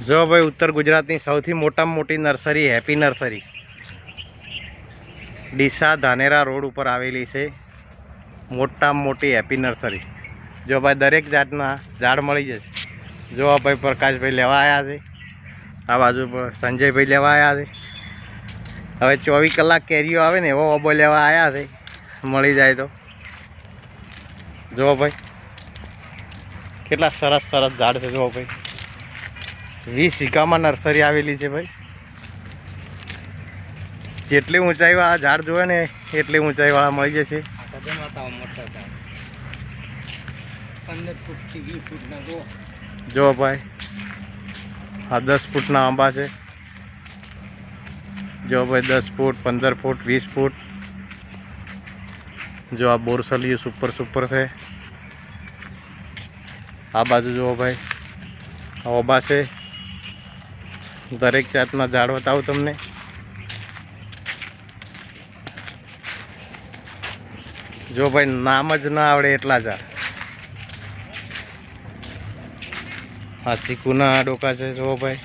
જો ભાઈ ઉત્તર ગુજરાતની સૌથી મોટામાં મોટી nursery Happy nursery Deesa Dhanera road ઉપર આવેલી છે મોટામાં મોટી હેપી નર્સરી। જો ભાઈ દરેક જાતના ઝાડ મળી જશે। જો ભાઈ પ્રકાશભાઈ લેવા આવ્યા છે, આ બાજુ પર સંજયભાઈ લેવા આવ્યા છે। હવે 24 કલાક કેરીઓ આવે ને એવો ઓબો લેવા આવ્યા છે, મળી જાય તો। જો ભાઈ કેટલા સરસ સરસ ઝાડ છે। જો ભાઈ 20 વીઘામાં નર્સરી આવેલી છે ભાઈ। જેટલી ઊંચાઈવાળા ઝાડ જોવે ને એટલી ઊંચાઈવાળા મળી જશે। જો ભાઈ આ 10 ફૂટના આંબા છે। જો ભાઈ 10 ફૂટ 15 ફૂટ 20 ફૂટ। જો આ બોરસલિયું સુપર છે। આ બાજુ જુઓ ભાઈ આ ઓબા છે। દરેક જાતના ઝાડ બતાવું તમને। જો ભાઈ નામ જ ના આવડે એટલા ઝાડ। આ ચીકુના ડોકા છે। જો ભાઈ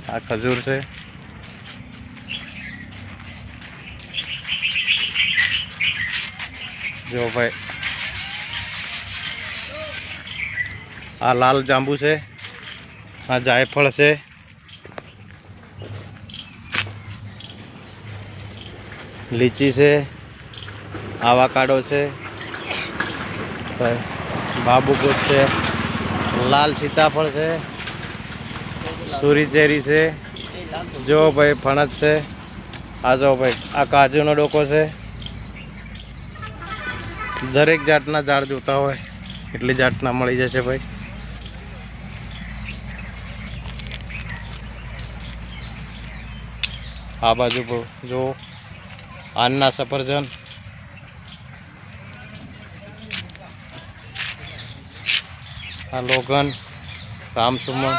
આ ખજૂર છે। જો ભાઈ આ લાલ જાંબુ છે। આ જાયફળ છે। લીચી છે। આવાકાડો છે। બાબુગોટ છે। લાલ સીતાફળ છે। સુરી ચેરી છે। જો ભાઈ ફણસ છે। આ જો ભાઈ આ કાજુનો ડોકો છે। દરેક જાતના ઝાડ જોતા હોય એટલી જાતના મળી જશે ભાઈ। આ બાજુ જો આનના સફરજન। આ લોગન રામસુમન।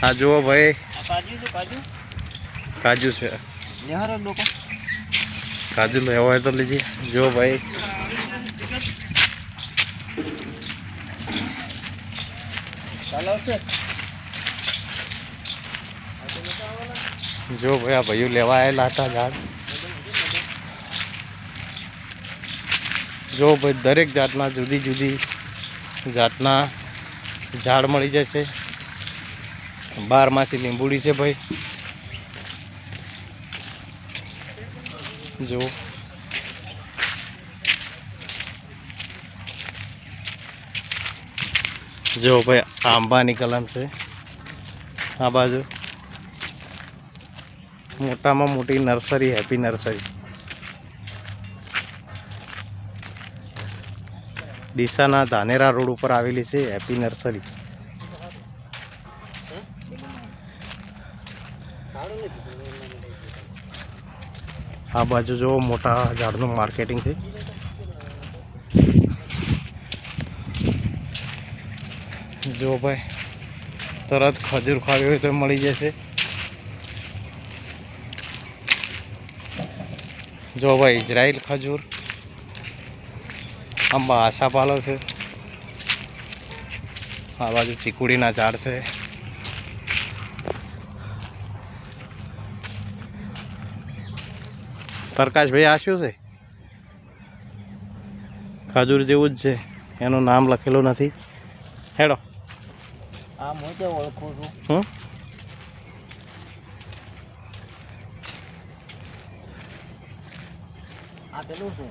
આ જુઓ ભાઈ કાજુ છે। કાજુ લેવા હોય તો લીजिए। જો ભાઈ જો ભાઈ આ ભાઈઓ લેવા આવેલા હતા ઝાડ। જો ભાઈ દરેક જાતના જુદી જુદી જાતના ઝાડ મળી જશે। 12 લીંબુડી છે ભાઈ। જો જો ભાઈ આંબાની કલમ છે। આ બાજુ મોટામાં મોટી નર્સરી હેપી નર્સરી ડીસાના ધાનેરા રોડ ઉપર આવેલી છે હેપી નર્સરી। આ બાજુ જો મોટા ઝાડનું માર્કેટિંગ છે। જો ભાઈ તરત ખજૂર ખાવી હોય તો મળી જશે। જો ભાઈ ઇઝરાયલ ખજૂર। આંબા આશાપાલો છે। આ બાજુ ચીકુડીના ઝાડ છે। પ્રકાશભાઈ આ શું છે? ખજૂર જેવું જ છે, એનું નામ લખેલું નથી। હેડો આ મોટે ઓળખું છું। આ પેલું છે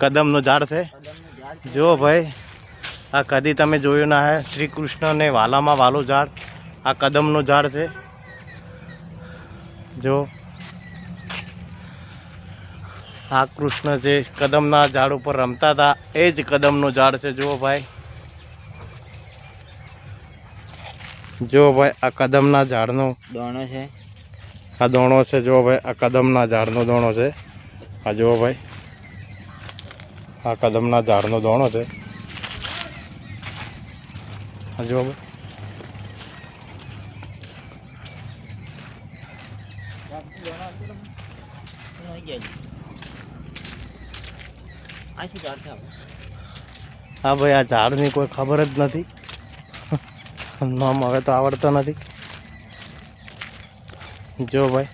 કદમનું ઝાડ છે। જો ભાઈ આ કદી તમે જોયું ના હે શ્રી કૃષ્ણને વાલામાં વાલું ઝાડ। આ કદમનું ઝાડ છે। જો આ કૃષ્ણ જે કદમના ઝાડ ઉપર રમતા હતા એ જ કદમનું ઝાડ છે। જો ભાઈ જો ભાઈ આ કદમના ઝાડનો દોણો છે। આ દોણો છે। જો ભાઈ આ કદમના ઝાડનો દોણો છે। આ જુઓ ભાઈ આ કદમના ઝાડનો દોણો છે। આ જુઓ ભાઈ હા ભાઈ આ ઝાડની કોઈ ખબર જ નથી। નામ હવે તો આવડતો નથી. જો ભાઈ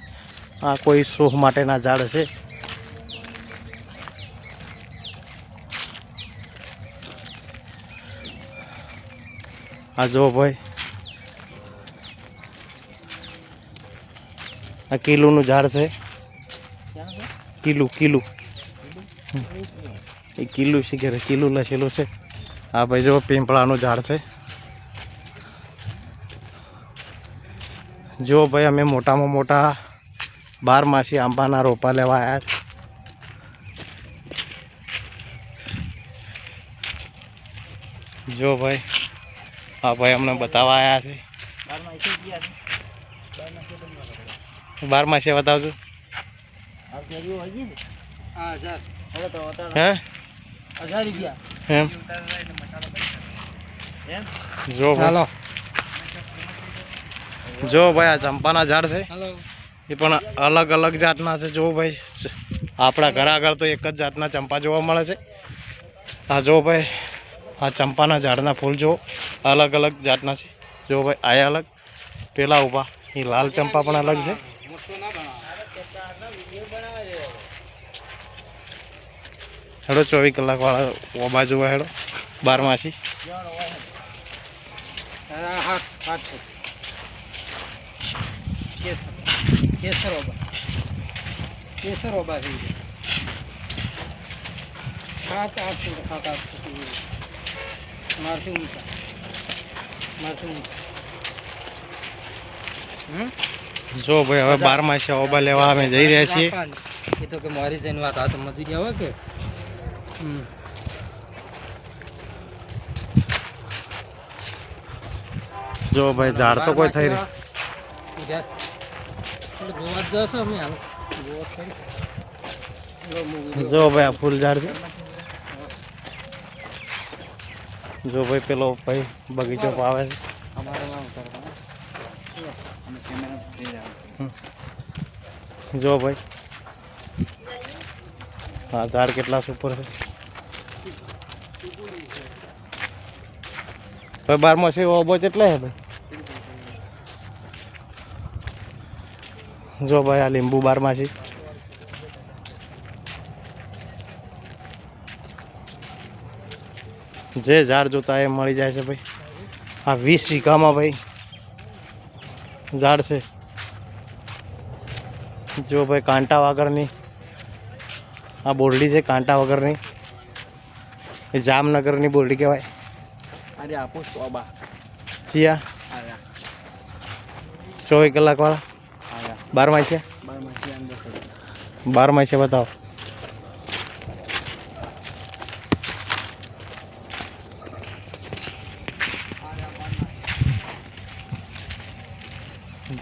આ કોઈ શો માટેના ઝાડ છે. આ જો ભાઈ આ કિલુનું ઝાડ છે. કિલું એ કિલ્લું છે કે કિલ્લું લખેલું છે. આ ભાઈ જો પીંપળાનું ઝાડ છે. જો ભાઈ અમે મોટામાં મોટા 12 આંબાના રોપા લેવા આવ્યા છે. જો ભાઈ આ ભાઈ અમને બતાવવા આવ્યા છે. 12 બતાવજો. હે એમ જો ભાઈ જો ભાઈ આ ચંપાના ઝાડ છે. એ પણ અલગ અલગ જાતના છે. જો ભાઈ આપણા ઘર આગળ તો એક જ જાતના ચંપા જોવા મળે છે. આ જો ભાઈ આ ચંપાના ઝાડના ફૂલ જો અલગ અલગ જાતના છે. જો ભાઈ આ અલગ, પેલા ઊભા એ લાલ ચંપા પણ અલગ છે. હેડો 24 કલાક વાળા ઓ બાજુ હેડો 12 કેસર ઓબા છે. જો ભાઈ હવે 12 ઓબા લેવા અમે જઈ રહ્યા છીએ. એ તો કે મારી જઈને વાત આ તો મજૂરી આવે કે જો ભાઈ ઝાડ તો કોઈ થઈ રહ્યું. જો ભાઈ આ ફૂલ ઝાડ છે. જો ભાઈ પેલો ભાઈ બગીચો પાવે છે. જો ભાઈ હા ઝાડ કેટલા સુપર છે. ભાઈ 12 ઓબો કેટલા છે ભાઈ? જો ભાઈ આ લીંબુ 12 જે ઝાડ જોતા એ મળી જાય છે ભાઈ. આ 20 વીઘામાં ભાઈ ઝાડ છે. જો ભાઈ કાંટા વગરની આ બોરડી છે. કાંટા વગરની એ જામનગરની બોરડી કહેવાય. અરે આપો સોબા ચિયા 24 કલાક વાળા 12 બતાવો.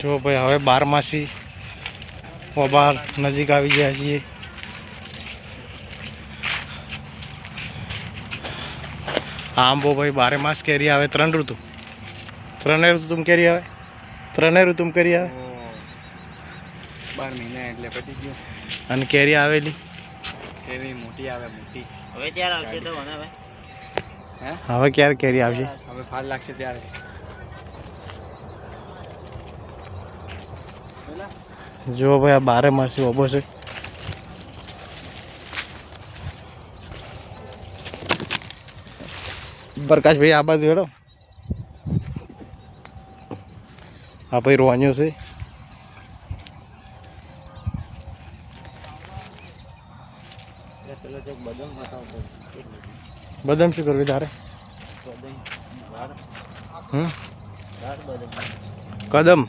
જો ભાઈ હવે 12 ઓબા નજીક આવી ગયા છીએ. આંબો ભાઈ 12 કેરી આવે. 3 ઋતુ 3 ઋતુમાં કેરી આવે. 3 ઋતુમાં કેરી આવે. 12 મહિના એટલે પતી ગયું. અને કેરી આવેલી કેવી મોટી આવે મોટી. હવે ક્યારે આવશે તો હવે હવે ક્યારે કેરી આવશે? હવે ફાલ લાગશે ત્યારે. જો ભાઈ આ 12 ઓબો છે. પ્રકાશભાઈ આ બાજુ હેડો. આ ભાઈ રોન્યો છે. બદામ શું કરવી તારે? કદમ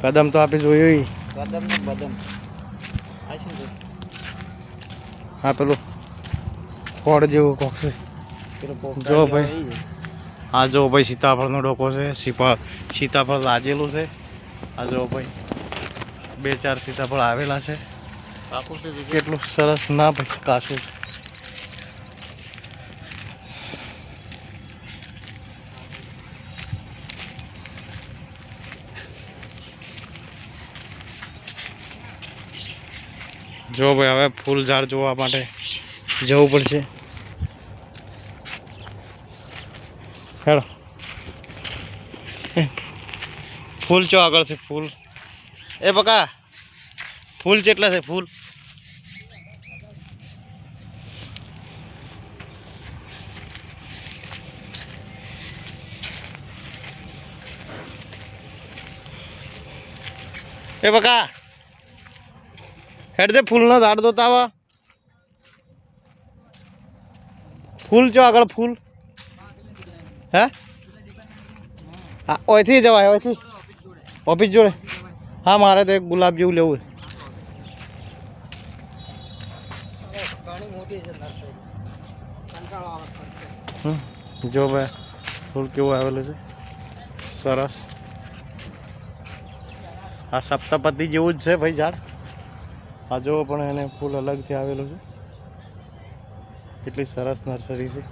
કદમ તો આપણે જોયું. હા પેલું ફળ જેવું કોક છે. જો ભાઈ આ જો ભાઈ સીતાફળનો ડોકો છે. સીતાફળ લાજેલું છે. આ જો ભાઈ 2-4 સીતાફળ આવેલા છે. કેટલું સરસ ના ભાઈ કાચું છે. જો ભાઈ હવે ફૂલ ઝાડ જોવા માટે જવું પડશે. હેલો ફૂલ ચો આગળ છે ફૂલ એ બકા ફૂલ કેટલા છે ફૂલ એ બકા હેડ દે ફૂલનો ઝાડ જોતા આવા ફૂલ ચો આગળ ફૂલ હે હા ઓયથી જવાય ઓયથી ઓફિસ જોડે હા મારે તો એક ગુલાબ જેવું લેવું જો ભાઈ ફૂલ કેવું આવેલું છે સરસ આ સપ્તપતિ જેવું જ છે ભાઈ ઝાડ આ જો પણ એને ફૂલ અલગથી આવેલું છે કેટલી સરસ નર્સરી છે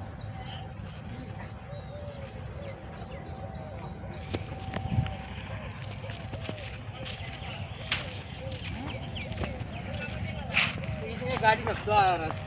ગાડી નખતો આવ્યો રસ